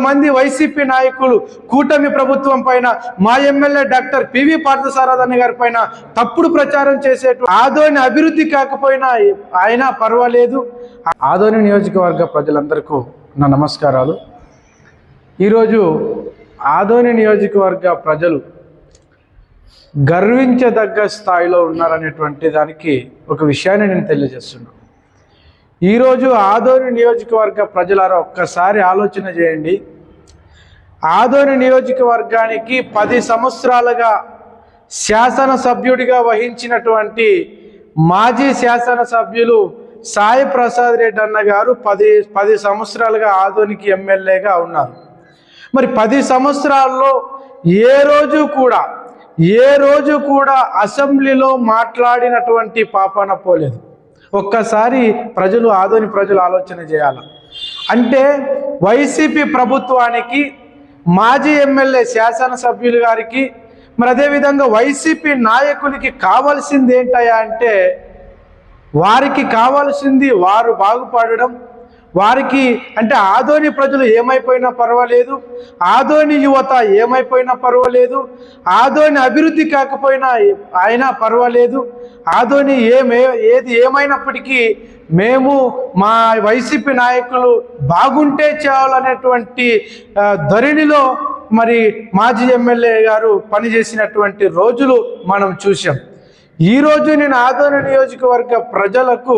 మంది వైసీపీ నాయకులు కూటమి ప్రభుత్వం పైన మా ఎమ్మెల్యే డాక్టర్ పివి పార్థసారథి గారి పైన తప్పుడు ప్రచారం చేసేటు ఆదోని అభివృద్ధి కాకపోయినా అయినా పర్వాలేదు. ఆదోని నియోజకవర్గ ప్రజలందరికీ నా నమస్కారాలు. ఈరోజు ఆదోని నియోజకవర్గ ప్రజలు గర్వించదగ్గ స్థాయిలో ఉన్నారనేటువంటి దానికి ఒక విషయాన్ని నేను తెలియజేస్తున్నాను. ఈరోజు ఆదోని నియోజకవర్గ ప్రజలారా ఒక్కసారి ఆలోచన చేయండి. ఆదోని నియోజకవర్గానికి 10 సంవత్సరాలుగా శాసనసభ్యుడిగా వహించినటువంటి మాజీ శాసనసభ్యులు సాయి ప్రసాద్ రెడ్డి అన్న గారు 10 సంవత్సరాలుగా ఆదోనికి ఎమ్మెల్యేగా ఉన్నారు. మరి 10 సంవత్సరాల్లో ఏ రోజు కూడా అసెంబ్లీలో మాట్లాడినటువంటి పాపాన పోలేదు. ఒక్కసారి ఆదోని ప్రజలు ఆలోచన చేయాలి. అంటే వైసీపీ ప్రభుత్వానికి, మాజీ ఎమ్మెల్యే శాసనసభ్యులు గారికి, మరి అదేవిధంగా వైసీపీ నాయకులకి కావాల్సింది ఏంటయ్యా అంటే, వారికి కావాల్సింది వారు బాగుపడడం. వారికి అంటే ఆదోని ప్రజలు ఏమైపోయినా పర్వాలేదు, ఆదోని యువత ఏమైపోయినా పర్వాలేదు, ఆదోని అభివృద్ధి కాకపోయినా అయినా పర్వాలేదు, ఆదోని ఏది ఏమైనప్పటికీ మేము మా వైసీపీ నాయకులు బాగుంటే చాలనేటువంటి ధోరణిలో మరి మాజీ ఎమ్మెల్యే గారు పనిచేసినటువంటి రోజులు మనం చూసాం. ఈరోజు నేను ఆదోని నియోజకవర్గ ప్రజలకు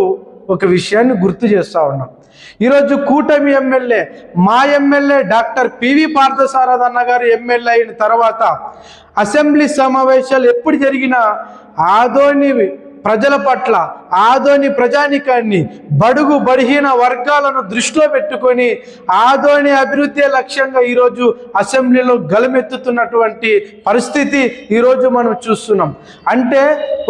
ఒక విషయాన్ని గుర్తు చేస్తూ ఉన్నాం. ఈరోజు కూటమి ఎమ్మెల్యే, మా ఎమ్మెల్యే డాక్టర్ పివి పార్థసారథి అన్న గారు ఎమ్మెల్యే అయిన తర్వాత అసెంబ్లీ సమావేశాలు ఎప్పుడు జరిగినా ఆదోని ప్రజల పట్ల, ఆదోని ప్రజానికాన్ని, బడుగు బలహీన వర్గాలను దృష్టిలో పెట్టుకొని ఆదోని అభివృద్ధి లక్ష్యంగా ఈరోజు అసెంబ్లీలో గలమెత్తుతున్నటువంటి పరిస్థితి ఈరోజు మనం చూస్తున్నాం. అంటే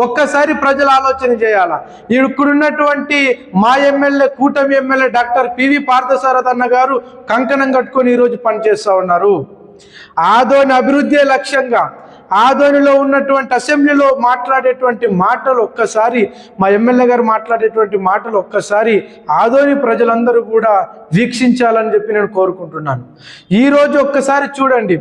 ఒక్కసారి ప్రజలు ఆలోచన చేయాలా. ఇక్కడున్నటువంటి మా ఎమ్మెల్యే, కూటమి ఎమ్మెల్యే డాక్టర్ పివి పార్థసారథి అన్న గారు కంకణం కట్టుకొని ఈరోజు పనిచేస్తూ ఉన్నారు. ఆదోని అభివృద్ధి లక్ష్యంగా ఆదోనిలో ఉన్నటువంటి అసెంబ్లీలో మాట్లాడేటువంటి మాటలు ఒక్కసారి, మా ఎమ్మెల్యే గారు మాట్లాడేటువంటి మాటలు ఒక్కసారి ఆదోని ప్రజలందరూ కూడా వీక్షించాలని చెప్పి నేను కోరుకుంటున్నాను. ఈరోజు ఒక్కసారి చూడండి,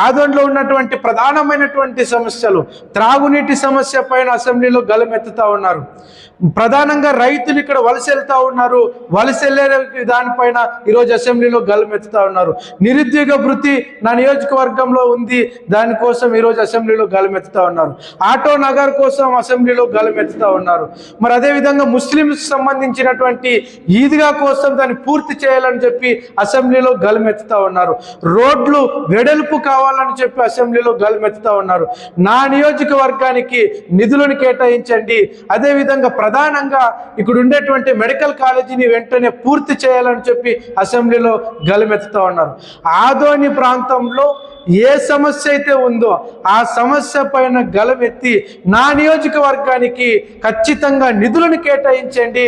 ఆదోనిలో ఉన్నటువంటి ప్రధానమైనటువంటి సమస్యలు, త్రాగునీటి సమస్య పైన అసెంబ్లీలో గలమెత్తుతూ ఉన్నారు. ప్రధానంగా రైతులు ఇక్కడ వలస వెళ్తూ ఉన్నారు, వలస వెళ్ళే దానిపైన ఈరోజు అసెంబ్లీలో గలమెత్తుతూ ఉన్నారు. నిరుద్యోగ వృత్తి నా నియోజకవర్గంలో ఉంది, దానికోసం ఈరోజు అసెంబ్లీలో గలమెత్తుతూ ఉన్నారు. ఆటో నగర్ కోసం అసెంబ్లీలో గలమెత్తుతూ ఉన్నారు. మరి అదేవిధంగా ముస్లింస్ సంబంధించినటువంటి ఈద్గా కోసం దాన్ని పూర్తి చేయాలని చెప్పి అసెంబ్లీలో గలమెత్తుతూ ఉన్నారు. రోడ్లు వెడల్పు కావాలని చెప్పి అసెంబ్లీలో గలమెత్తుతూ ఉన్నారు. నా నియోజకవర్గానికి నిధులను కేటాయించండి, అదేవిధంగా ప్రధానంగా ఇక్కడ ఉండేటువంటి మెడికల్ కాలేజీని వెంటనే పూర్తి చేయాలని చెప్పి అసెంబ్లీలో గలమెత్తుతూ ఉన్నారు. ఆదోని ప్రాంతంలో ఏ సమస్య అయితే ఉందో ఆ సమస్య పైన గలమెత్తి నా నియోజకవర్గానికి ఖచ్చితంగా నిధులను కేటాయించండి,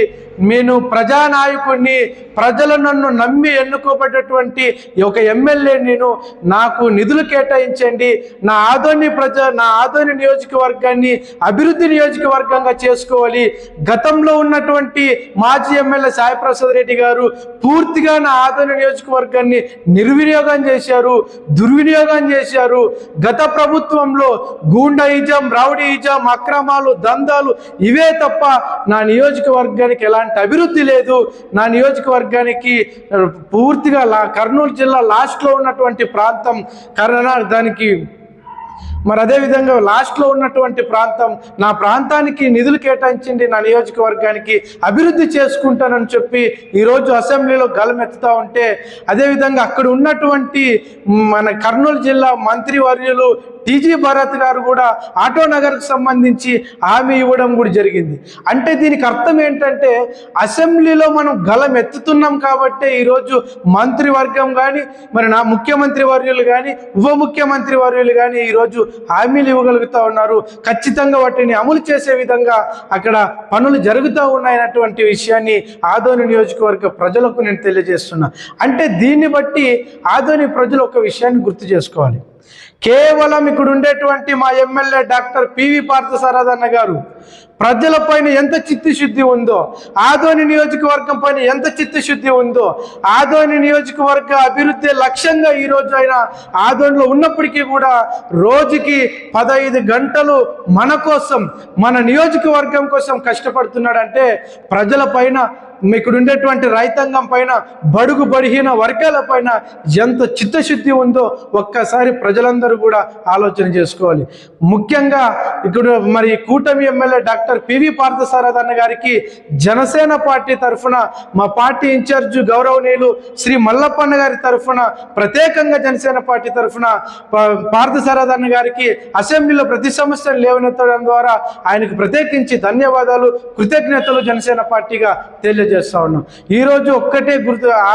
నేను ప్రజానాయకుడిని, ప్రజలు నన్ను నమ్మి ఎన్నుకోబడ్డటువంటి ఒక ఎమ్మెల్యే, నాకు నిధులు కేటాయించండి, నా ఆదోని నియోజకవర్గాన్ని అభివృద్ధి నియోజకవర్గంగా చేసుకోవాలి. గతంలో ఉన్నటువంటి మాజీ ఎమ్మెల్యే సాయి ప్రసాద్ రెడ్డి గారు పూర్తిగా నా ఆదోని నియోజకవర్గాన్ని నిర్వినియోగం చేశారు, దుర్వినియోగం చేశారు. గత ప్రభుత్వంలో గూండాయిజం, రౌడీయిజం, అక్రమాలు, దందాలు ఇవే తప్ప నా నియోజకవర్గానికి ఎలాంటి అభివృద్ధి లేదు. నా నియోజకవర్గానికి పూర్తిగా కర్నూలు జిల్లా లాస్ట్లో ఉన్నటువంటి ప్రాంతం దానికి మరి అదేవిధంగా లాస్ట్లో ఉన్నటువంటి ప్రాంతం, నా ప్రాంతానికి నిధులు కేటాయించండి, నా నియోజకవర్గానికి అభివృద్ధి చేసుకుంటానని చెప్పి ఈరోజు అసెంబ్లీలో గలమెత్తుతూ ఉంటే, అదేవిధంగా అక్కడ ఉన్నటువంటి మన కర్నూలు జిల్లా మంత్రివర్యులు టీజీ భరత్ గారు కూడా ఆటో నగర్కు సంబంధించి హామీ ఇవ్వడం కూడా జరిగింది. అంటే దీనికి అర్థం ఏంటంటే, అసెంబ్లీలో మనం గలమెత్తుతున్నాం కాబట్టే ఈరోజు మంత్రివర్గం కానీ, మరి నా ముఖ్యమంత్రి వర్యులు కానీ, ఉప ముఖ్యమంత్రి వర్యులు కానీ ఈరోజు హామీలు ఇవ్వగలుగుతూ ఉన్నారు. ఖచ్చితంగా వాటిని అమలు చేసే విధంగా అక్కడ పనులు జరుగుతూ ఉన్నాయన్నటువంటి విషయాన్ని ఆదోని నియోజకవర్గ ప్రజలకు నేను తెలియజేస్తున్నా. అంటే దీన్ని బట్టి ఆదోని ప్రజలు ఒక విషయాన్ని గుర్తు చేసుకోవాలి. కేవలం ఇక్కడ ఉండేటువంటి మా ఎమ్మెల్యే డాక్టర్ పివి పార్థసారథి అన్న గారు ప్రజలపైన ఎంత చిత్తశుద్ధి ఉందో, ఆదోని నియోజకవర్గం పైన ఎంత చిత్తశుద్ధి ఉందో, ఆదోని నియోజకవర్గ అభివృద్ధి లక్ష్యంగా ఈరోజు ఆయన ఆదోనిలో ఉన్నప్పటికీ కూడా రోజుకి 15 గంటలు మన కోసం, మన నియోజకవర్గం కోసం కష్టపడుతున్నాడంటే ప్రజల పైన, ఇక్కడ ఉండేటువంటి రైతాంగం పైన, బడుగు బడిహీన వర్గాల పైన ఎంత చిత్తశుద్ధి ఉందో ఒక్కసారి ప్రజలందరూ కూడా ఆలోచన చేసుకోవాలి. ముఖ్యంగా ఇక్కడ మరి కూటమి ఎమ్మెల్యే డాక్టర్ పివి పార్థసారథి అన్న గారికి జనసేన పార్టీ తరఫున, మా పార్టీ ఇన్ఛార్జ్ గౌరవనీయులు శ్రీ మల్లప్పన్న గారి తరఫున, ప్రత్యేకంగా జనసేన పార్టీ తరఫున పార్థసారథి అన్న గారికి అసెంబ్లీలో ప్రతి సమస్యను లేవనెత్తడం ద్వారా ఆయనకు ప్రత్యేకించి ధన్యవాదాలు, కృతజ్ఞతలు జనసేన పార్టీగా తెలియజేస్తా ఉన్నాం. ఈరోజు ఒక్కటే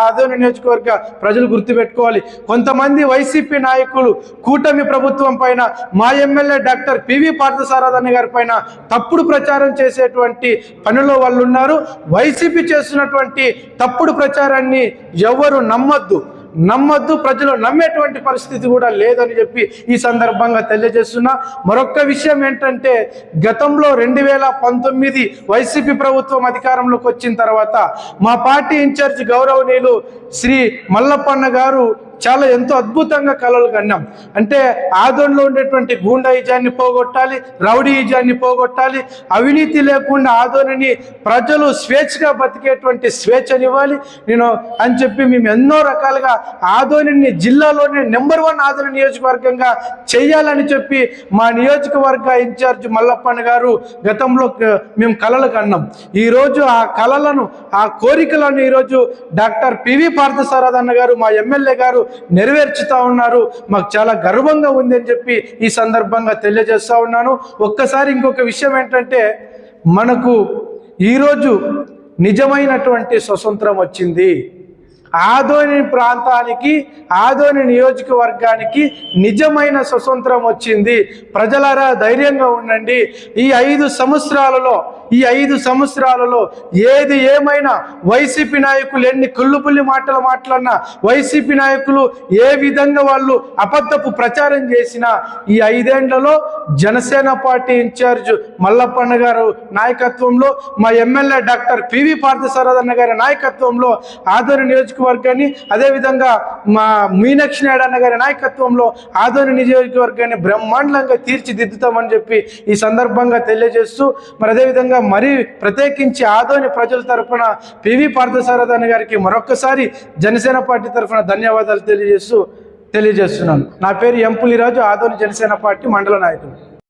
ఆదోని నియోజకవర్గ ప్రజలు గుర్తుపెట్టుకోవాలి. కొంతమంది వైసీపీ నాయకులు కూటమి ప్రభుత్వం పైన, మా ఎమ్మెల్యే డాక్టర్ పివి పార్థసారథి అన్న గారి పైన తప్పుడు ప్రచారం చేసేటువంటి పనిలో వాళ్ళు ఉన్నారు. వైసీపీ చేస్తున్నటువంటి తప్పుడు ప్రచారాన్ని ఎవరు నమ్మొద్దు, ప్రజలు నమ్మేటువంటి పరిస్థితి కూడా లేదని చెప్పి ఈ సందర్భంగా తెలియజేస్తున్నా. మరొక విషయం ఏంటంటే, గతంలో 2019 వైసీపీ ప్రభుత్వం అధికారంలోకి వచ్చిన తర్వాత మా పార్టీ ఇన్ఛార్జ్ గౌరవనీయులు శ్రీ మల్లప్పన్న గారు చాలా ఎంతో అద్భుతంగా కలలు కన్నాం. అంటే ఆదోనిలో ఉండేటువంటి గూండాయిజాన్ని పోగొట్టాలి, రౌడీయిజాన్ని పోగొట్టాలి, అవినీతి లేకుండా ఆదోనిని ప్రజలు స్వేచ్ఛగా బతికేటువంటి స్వేచ్ఛనివ్వాలి నేను అని చెప్పి మేము ఎన్నో రకాలుగా ఆదోనిని జిల్లాలోనే నెంబర్ 1 ఆదోని నియోజకవర్గంగా చేయాలని చెప్పి మా నియోజకవర్గ ఇన్ఛార్జ్ మల్లప్పన్న గారు గతంలో మేము కలలు కన్నాం. ఈరోజు ఆ కలలను, ఆ కోరికలను ఈరోజు డాక్టర్ పివి పార్థసారథి అన్న గారు, మా ఎమ్మెల్యే గారు నెరవేర్చుతా ఉన్నారు. మాకు చాలా గర్వంగా ఉంది అని చెప్పి ఈ సందర్భంగా తెలియజేస్తా ఉన్నాను. ఒక్కసారి ఇంకొక విషయం ఏంటంటే, మనకు ఈరోజు నిజమైనటువంటి స్వతంత్రం వచ్చింది. ఆదోని ప్రాంతానికి, ఆదోని నియోజకవర్గానికి నిజమైన స్వతంత్రం వచ్చింది. ప్రజలారా ధైర్యంగా ఉండండి. ఈ 5 సంవత్సరాలలో ఏది ఏమైనా వైసీపీ నాయకులు ఎన్ని కుళ్ళుపుల్లి మాటలు మాట్లాడినా, వైసీపీ నాయకులు ఏ విధంగా వాళ్ళు అబద్ధపు ప్రచారం చేసినా, ఈ 5 ఏళ్లలో జనసేన పార్టీ ఇన్ఛార్జ్ మల్లప్పన్న గారు నాయకత్వంలో, మా ఎమ్మెల్యే డాక్టర్ పివి పార్థసారథి అన్న గారి నాయకత్వంలో ఆదోని నియోజకవర్గాన్ని, అదేవిధంగా మా మీనాక్షి నాయుడు అన్న గారి నాయకత్వంలో ఆదోని నియోజకవర్గాన్ని బ్రహ్మాండంగా తీర్చిదిద్దుతామని చెప్పి ఈ సందర్భంగా తెలియజేస్తూ, మరి అదేవిధంగా మరి ప్రత్యేకించి ఆదోని ప్రజల తరఫున పివి పార్థసారథి అన్న గారికి మరొక్కసారి జనసేన పార్టీ తరఫున ధన్యవాదాలు తెలియజేస్తున్నాను. నా పేరు ఎం పులిరాజు, ఆదోని జనసేన పార్టీ మండల నాయకుడు.